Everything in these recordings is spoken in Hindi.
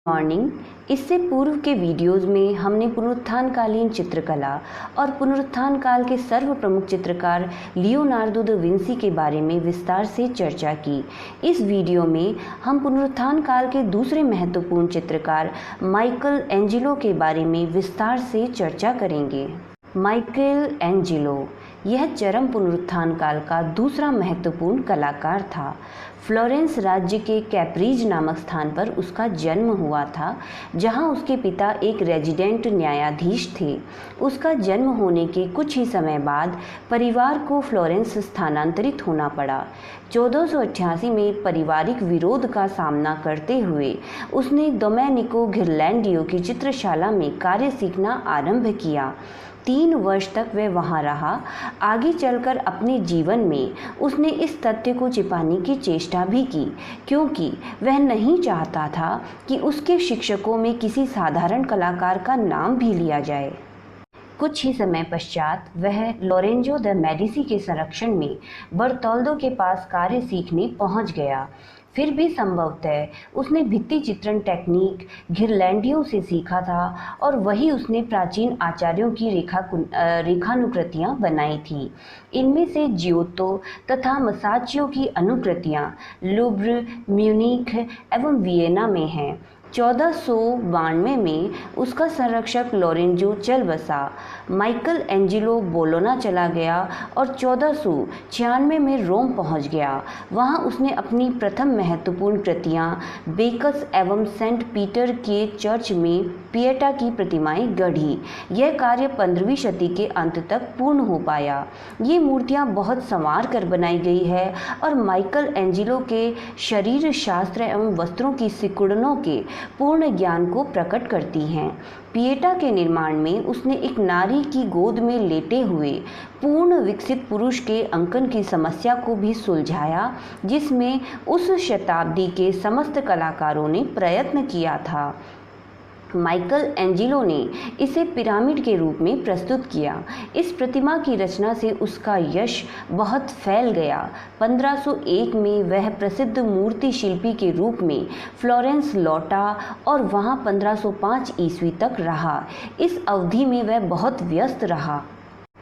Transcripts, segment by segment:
मॉर्निंग। इससे पूर्व के वीडियोज़ में हमने पुनरुत्थानकालीन चित्रकला और पुनरुत्थान काल के सर्व प्रमुख चित्रकार लियोनार्दो दा विंसी के बारे में विस्तार से चर्चा की। इस वीडियो में हम पुनरुत्थान काल के दूसरे महत्वपूर्ण चित्रकार माइकल एंजेलो के बारे में विस्तार से चर्चा करेंगे। माइकल एंजेलो यह चरम पुनरुत्थान काल का दूसरा महत्वपूर्ण कलाकार था। फ्लोरेंस राज्य के कैप्रीज नामक स्थान पर उसका जन्म हुआ था, जहां उसके पिता एक रेजिडेंट न्यायाधीश थे। उसका जन्म होने के कुछ ही समय बाद परिवार को फ्लोरेंस स्थानांतरित होना पड़ा। 1488 में पारिवारिक विरोध का सामना करते हुए उसने डोमेनिको घिर्लैंडियो की चित्रशाला में कार्य सीखना आरंभ किया। 3 वर्ष तक वह वहाँ रहा। आगे चलकर अपने जीवन में उसने इस तथ्य को छिपाने की चेष्टा भी की, क्योंकि वह नहीं चाहता था कि उसके शिक्षकों में किसी साधारण कलाकार का नाम भी लिया जाए। कुछ ही समय पश्चात वह लोरेंजो द मेडिसी के संरक्षण में बर्तोल्दो के पास कार्य सीखने पहुंच गया। फिर भी संभवतः उसने भित्ति चित्रण टेक्निक घिर्लैंडियो से सीखा था और वही उसने प्राचीन आचार्यों की रेखानुकृतियाँ बनाई थी। इनमें से जियोतो तथा मसाचियो की अनुकृतियाँ लुब्र, म्यूनिख एवं वियना में हैं। 1492 में उसका संरक्षक लोरेंजो चल बसा। माइकल एंजेलो बोलोना चला गया और 1496 में रोम पहुंच गया। वहां उसने अपनी प्रथम महत्वपूर्ण कृतियां बेकस एवं सेंट पीटर के चर्च में पिएटा की प्रतिमाएं गढ़ी। यह कार्य 15वीं शती के अंत तक पूर्ण हो पाया। ये मूर्तियां बहुत संवार कर बनाई गई है और माइकल एंजेलो के शरीर शास्त्र एवं वस्त्रों की सिकुड़नों के पूर्ण ज्ञान को प्रकट करती हैं। पिएटा के निर्माण में उसने एक नारी की गोद में लेटे हुए पूर्ण विकसित पुरुष के अंकन की समस्या को भी सुलझाया, जिसमें उस शताब्दी के समस्त कलाकारों ने प्रयत्न किया था। माइकल एंजेलो ने इसे पिरामिड के रूप में प्रस्तुत किया। इस प्रतिमा की रचना से उसका यश बहुत फैल गया। 1501 में वह प्रसिद्ध मूर्ति शिल्पी के रूप में फ्लोरेंस लौटा और वहां 1505 ईस्वी तक रहा। इस अवधि में वह बहुत व्यस्त रहा।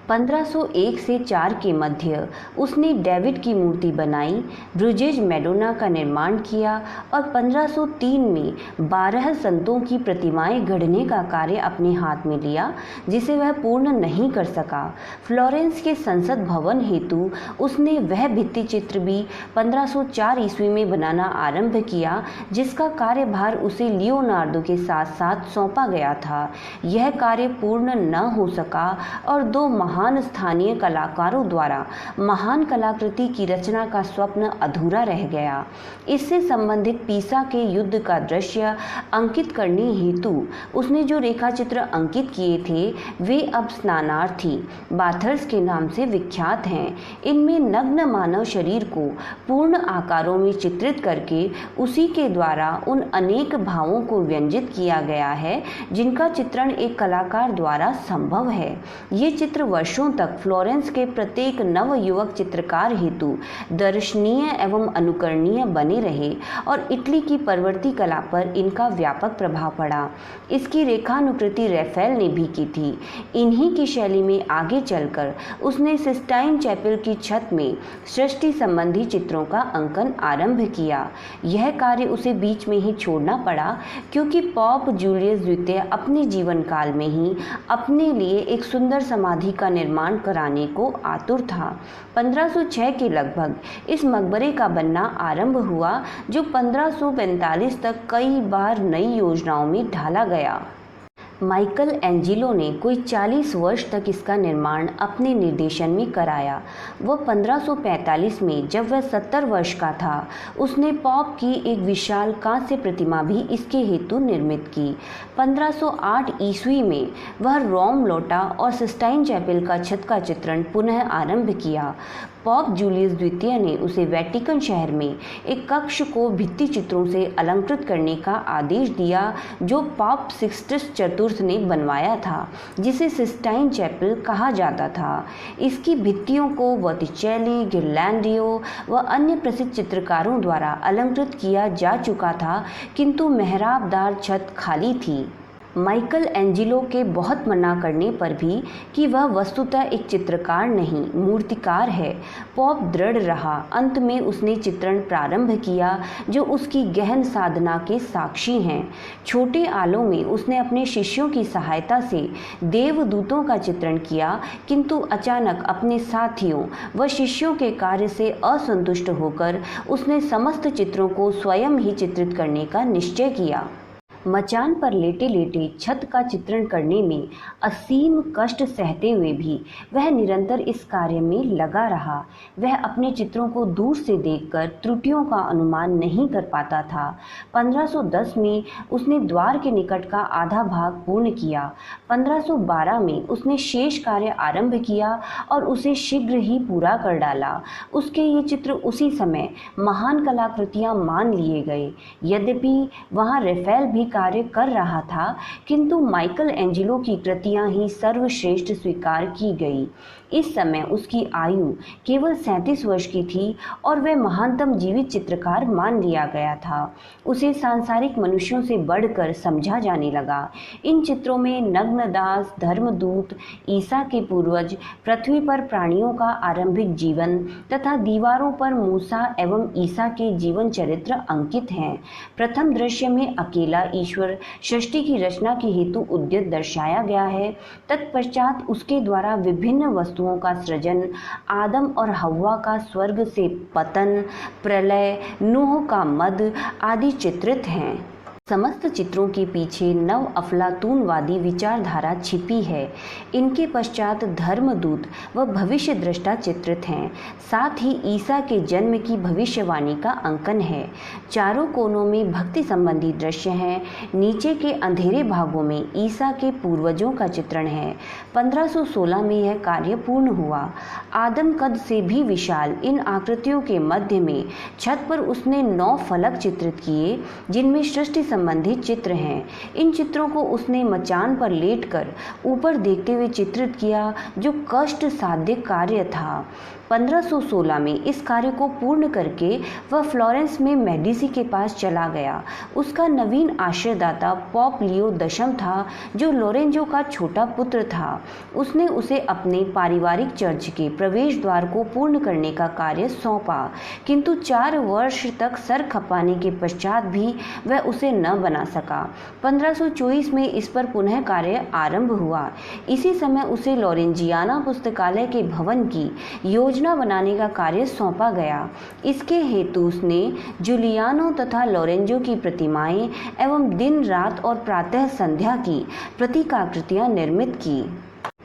1501 से 4 के मध्य उसने डेविड की मूर्ति बनाई, ब्रुजेज मैडोना का निर्माण किया और 1503 में 12 संतों की प्रतिमाएं गढ़ने का कार्य अपने हाथ में लिया, जिसे वह पूर्ण नहीं कर सका। फ्लोरेंस के संसद भवन हेतु उसने वह भित्ति चित्र भी 1504 ईस्वी में बनाना आरंभ किया, जिसका कार्यभार उसे लियोनार्दो के साथ साथ सौंपा गया था। यह कार्य पूर्ण न हो सका और 2 महान स्थानीय कलाकारों द्वारा महान कलाकृति की रचना का स्वप्न अधूरा रह गया। इससे संबंधित पीसा के युद्ध का दृश्य अंकित करने हेतु उसने जो रेखाचित्र अंकित किए थे वे अब स्नानार्थी बाथर्स के नाम से विख्यात हैं। इनमें नग्न मानव शरीर को पूर्ण आकारों में चित्रित करके उसी के द्वारा उन अनेक भावों को व्यंजित किया गया है जिनका चित्रण एक कलाकार द्वारा संभव है। ये चित्र वर्षों तक फ्लोरेंस के प्रत्येक नव युवक चित्रकार हेतु दर्शनीय एवं अनुकरणीय बने रहे और इटली की परवर्ती कला पर इनका व्यापक प्रभाव पड़ा। इसकी रेखानुकृति रैफेल ने भी की थी। इन्हीं की शैली में आगे चलकर उसने सिस्टाइन चैपल की छत में सृष्टि संबंधी चित्रों का अंकन आरंभ किया। यह कार्य उसे बीच में ही छोड़ना पड़ा, क्योंकि पॉप जूलियस द्वितीय अपने जीवन काल में ही अपने लिए एक सुंदर समाधि का निर्माण कराने को आतुर था। 1506 के लगभग इस मकबरे का बनना आरंभ हुआ, जो 1545 तक कई बार नई योजनाओं में ढाला गया। माइकल एंजेलो ने कोई 40 वर्ष तक इसका निर्माण अपने निर्देशन में कराया। वह 1545 में, जब वह 70 वर्ष का था, उसने पॉप की एक विशाल कांस्य प्रतिमा भी इसके हेतु निर्मित की। 1508 ईस्वी में वह रोम लौटा और सिस्टाइन चैपल का छत का चित्रण पुनः आरंभ किया। पोप जूलियस द्वितीय ने उसे वेटिकन शहर में एक कक्ष को भित्ति चित्रों से अलंकृत करने का आदेश दिया जो पोप सिक्सटस चतुर्थ ने बनवाया था, जिसे सिस्टाइन चैपल कहा जाता था। इसकी भित्तियों को बॉटिचेली, गिरलैंडियो व अन्य प्रसिद्ध चित्रकारों द्वारा अलंकृत किया जा चुका था, किंतु मेहराबदार छत खाली थी। माइकल एंजिलो के बहुत मना करने पर भी कि वह वस्तुतः एक चित्रकार नहीं, मूर्तिकार है, पोप दृढ़ रहा। अंत में उसने चित्रण प्रारंभ किया जो उसकी गहन साधना के साक्षी हैं। छोटे आलों में उसने अपने शिष्यों की सहायता से देवदूतों का चित्रण किया, किंतु अचानक अपने साथियों व शिष्यों के कार्य से असंतुष्ट होकर उसने समस्त चित्रों को स्वयं ही चित्रित करने का निश्चय किया। मचान पर लेटे लेटे छत का चित्रण करने में असीम कष्ट सहते हुए भी वह निरंतर इस कार्य में लगा रहा। वह अपने चित्रों को दूर से देखकर त्रुटियों का अनुमान नहीं कर पाता था। 1510 में उसने द्वार के निकट का आधा भाग पूर्ण किया। 1512 में उसने शेष कार्य आरंभ किया और उसे शीघ्र ही पूरा कर डाला। उसके ये चित्र उसी समय महान कलाकृतियां मान लिए गए। यद्यपि वहाँ रेफेल भी कार्य कर रहा था, किंतु माइकल एंजिलो की कृतियां ही सर्वश्रेष्ठ स्वीकार की गई। इस समय उसकी आयु केवल 37 वर्ष की थी और वह महानतम जीवित चित्रकार मान लिया गया था। उसे सांसारिक मनुष्यों से बढ़कर समझा जाने लगा। इन चित्रों में नग्नदास, धर्मदूत, ईसा के पूर्वज, पृथ्वी पर प्राणियों का आरंभिक जीवन तथा दीवारों पर मूसा एवं ईसा के जीवन चरित्र अंकित हैं। प्रथम दृश्य में अकेला ईश्वर सृष्टि की रचना के हेतु उद्यत दर्शाया गया है। तत्पश्चात उसके द्वारा विभिन्न वस्तुओं का सृजन, आदम और हव्वा का स्वर्ग से पतन, प्रलय, नूह का मद आदि चित्रित हैं। समस्त चित्रों के पीछे नव अफलातूनवादी विचारधारा छिपी है। इनके पश्चात धर्मदूत व भविष्य दृष्टा चित्रित हैं। साथ ही ईसा के जन्म की भविष्यवाणी का अंकन है। चारों कोनों में भक्ति संबंधी दृश्य हैं। नीचे के अंधेरे भागों में ईसा के पूर्वजों का चित्रण है। 1516 में यह कार्य पूर्ण हुआ। आदम कद से भी विशाल इन आकृतियों के मध्य में छत पर उसने 9 फलक चित्रित किए, जिनमें सृष्टि संबंधित चित्र हैं। इन चित्रों को उसने मचान पर लेटकर ऊपर देखते हुए चित्रित किया, जो कष्ट साध्य कार्य था। 1516 में इस कार्य को पूर्ण करके वह फ्लोरेंस में मेडिसी के पास चला गया। उसका नवीन आश्रयदाता पोप लियो दशम था, जो लोरेंजो का छोटा पुत्र था। उसने उसे अपने पारिवारिक चर्च के प्रवेश द्वार को पूर्ण करने का कार्य सौंपा, किंतु 4 वर्ष तक सर खपाने के पश्चात भी वह उसे न बना सका। 1524 में इस पर पुनः कार्य आरंभ हुआ। इसी समय उसे लोरेंजियाना पुस्तकालय के भवन की योजना बनाने का कार्य सौंपा गया। इसके हेतु उसने जूलियानो तथा लोरेंजो की प्रतिमाएं एवं दिन रात और प्रातः संध्या की प्रतीकाकृतियां निर्मित की।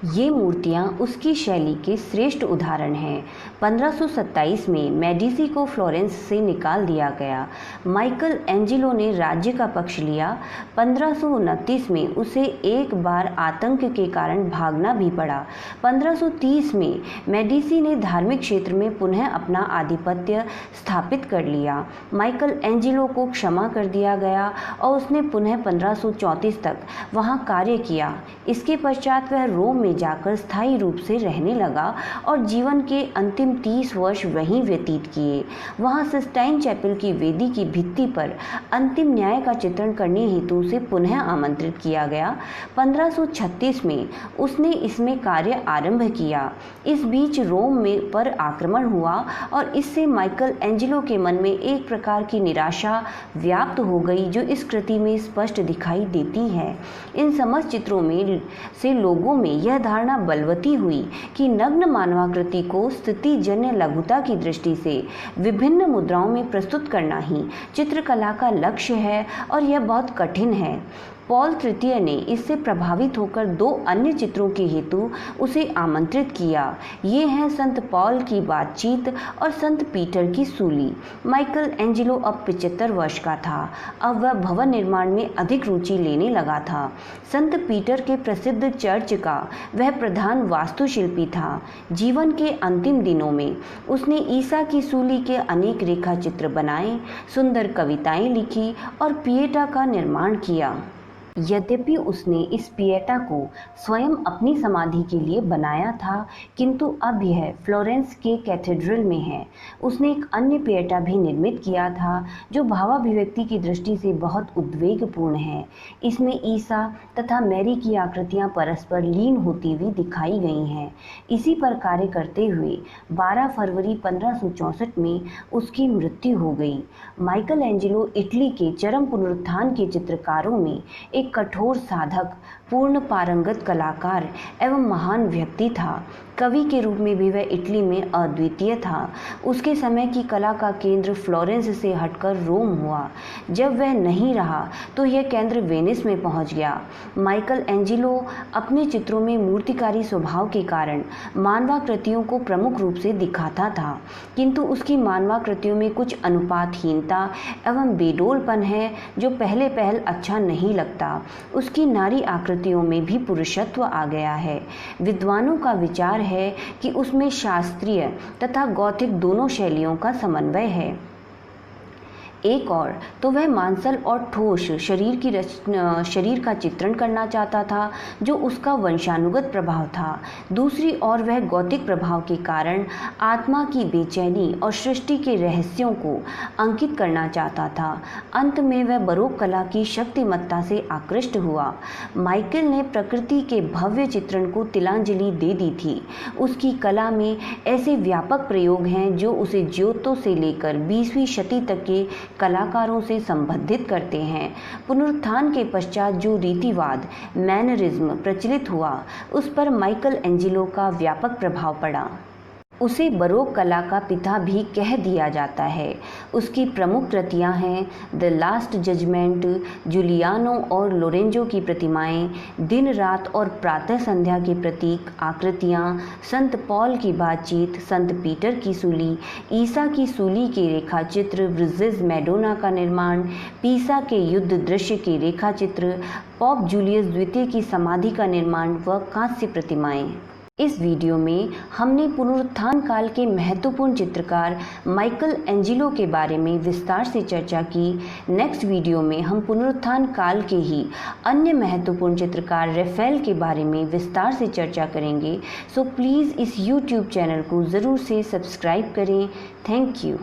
ये मूर्तियां उसकी शैली के श्रेष्ठ उदाहरण हैं। 1527 में मेडिसी को फ्लोरेंस से निकाल दिया गया। माइकल एंजिलो ने राज्य का पक्ष लिया। 1529 में उसे एक बार आतंक के कारण भागना भी पड़ा। 1530 में मेडिसी ने धार्मिक क्षेत्र में पुनः अपना आधिपत्य स्थापित कर लिया। माइकल एंजिलो को क्षमा कर दिया गया और उसने पुनः 1534 तक वहाँ कार्य किया। इसके पश्चात वह रोम में जाकर स्थायी रूप से रहने लगा और जीवन के अंतिम 30 वर्ष वहीं व्यतीत किए। वहां सिस्टाइन चैपल की वेदी की भित्ति पर अंतिम न्याय का चित्रण करने हेतु उसे पुनः आमंत्रित किया गया। 1536 में उसने इसमें कार्य आरंभ किया। इस बीच रोम में पर आक्रमण हुआ और इससे माइकल एंजिलो के मन में एक प्रकार की निराशा व्याप्त हो गई, जो इस कृति में स्पष्ट दिखाई देती है। इन समस्त चित्रों में से लोगों में यह धारणा बलवती हुई कि नग्न मानवाकृति को स्थितिजन्य लघुता की दृष्टि से विभिन्न मुद्राओं में प्रस्तुत करना ही चित्रकला का लक्ष्य है और यह बहुत कठिन है। पॉल तृतीय ने इससे प्रभावित होकर 2 अन्य चित्रों के हेतु उसे आमंत्रित किया। ये हैं संत पॉल की बातचीत और संत पीटर की सूली। माइकल एंजेलो अब 75 वर्ष का था। अब वह भवन निर्माण में अधिक रुचि लेने लगा था। संत पीटर के प्रसिद्ध चर्च का वह प्रधान वास्तुशिल्पी था। जीवन के अंतिम दिनों में उसने ईसा की सूली के अनेक रेखा चित्र बनाए, सुंदर कविताएं लिखी और पिएटा का निर्माण किया। यद्यपि उसने इस पिएटा को स्वयं अपनी समाधि के लिए बनाया था, किंतु अब यह फ्लोरेंस के कैथेड्रल में है। उसने एक अन्य पिएटा भी निर्मित किया था जो भावाभिव्यक्ति की दृष्टि से बहुत उद्वेगपूर्ण है। इसमें ईसा तथा मैरी की आकृतियां परस्पर लीन होती हुई दिखाई गई हैं। इसी पर कार्य करते हुए 12 फरवरी 1564 में उसकी मृत्यु हो गई। माइकल एंजेलो इटली के चरम पुनरुत्थान के चित्रकारों में एक कठोर साधक, पूर्ण पारंगत कलाकार एवं महान व्यक्ति था। कवि के रूप में भी वह इटली में अद्वितीय था। उसके समय की कला का केंद्र फ्लोरेंस से हटकर रोम हुआ। जब वह नहीं रहा तो यह केंद्र वेनिस में पहुंच गया। माइकल एंजेलो अपने चित्रों में मूर्तिकारी स्वभाव के कारण मानवाकृतियों को प्रमुख रूप से दिखाता था, किंतु उसकी मानवाकृतियों में कुछ अनुपातहीनता एवं बेडोलपन है जो पहले पहल अच्छा नहीं लगता। उसकी नारी आकृतियों में भी पुरुषत्व आ गया है। विद्वानों का विचार है कि उसमें शास्त्रीय तथा गौथिक दोनों शैलियों का समन्वय है। एक और तो वह मांसल और ठोस शरीर का चित्रण करना चाहता था जो उसका वंशानुगत प्रभाव था। दूसरी ओर वह गौतिक प्रभाव के कारण आत्मा की बेचैनी और सृष्टि के रहस्यों को अंकित करना चाहता था। अंत में वह बरोक कला की शक्तिमत्ता से आकृष्ट हुआ। माइकल ने प्रकृति के भव्य चित्रण को तिलांजलि दे दी थी। उसकी कला में ऐसे व्यापक प्रयोग हैं जो उसे ज्योतो से लेकर 20वीं शती तक के कलाकारों से संबंधित करते हैं। पुनरुत्थान के पश्चात जो रीतिवाद मैनरिज्म प्रचलित हुआ, उस पर माइकल एंजेलो का व्यापक प्रभाव पड़ा। उसे बरोक कला का पिता भी कह दिया जाता है। उसकी प्रमुख कृतियां हैं द लास्ट जजमेंट, जूलियानो और लोरेंजो की प्रतिमाएं, दिन रात और प्रातः संध्या के प्रतीक आकृतियां, संत पॉल की बातचीत, संत पीटर की सूली, ईसा की सूली के रेखा चित्र, ब्रिजेस मैडोना का निर्माण, पीसा के युद्ध दृश्य के रेखा चित्र, पोप जूलियस द्वितीय की समाधि का निर्माण व कांस्य प्रतिमाएं। इस वीडियो में हमने पुनरुत्थान काल के महत्वपूर्ण चित्रकार माइकल एंजेलो के बारे में विस्तार से चर्चा की। नेक्स्ट वीडियो में हम पुनरुत्थान काल के ही अन्य महत्वपूर्ण चित्रकार रफेल के बारे में विस्तार से चर्चा करेंगे। सो प्लीज़ इस YouTube चैनल को ज़रूर से सब्सक्राइब करें। Thank you.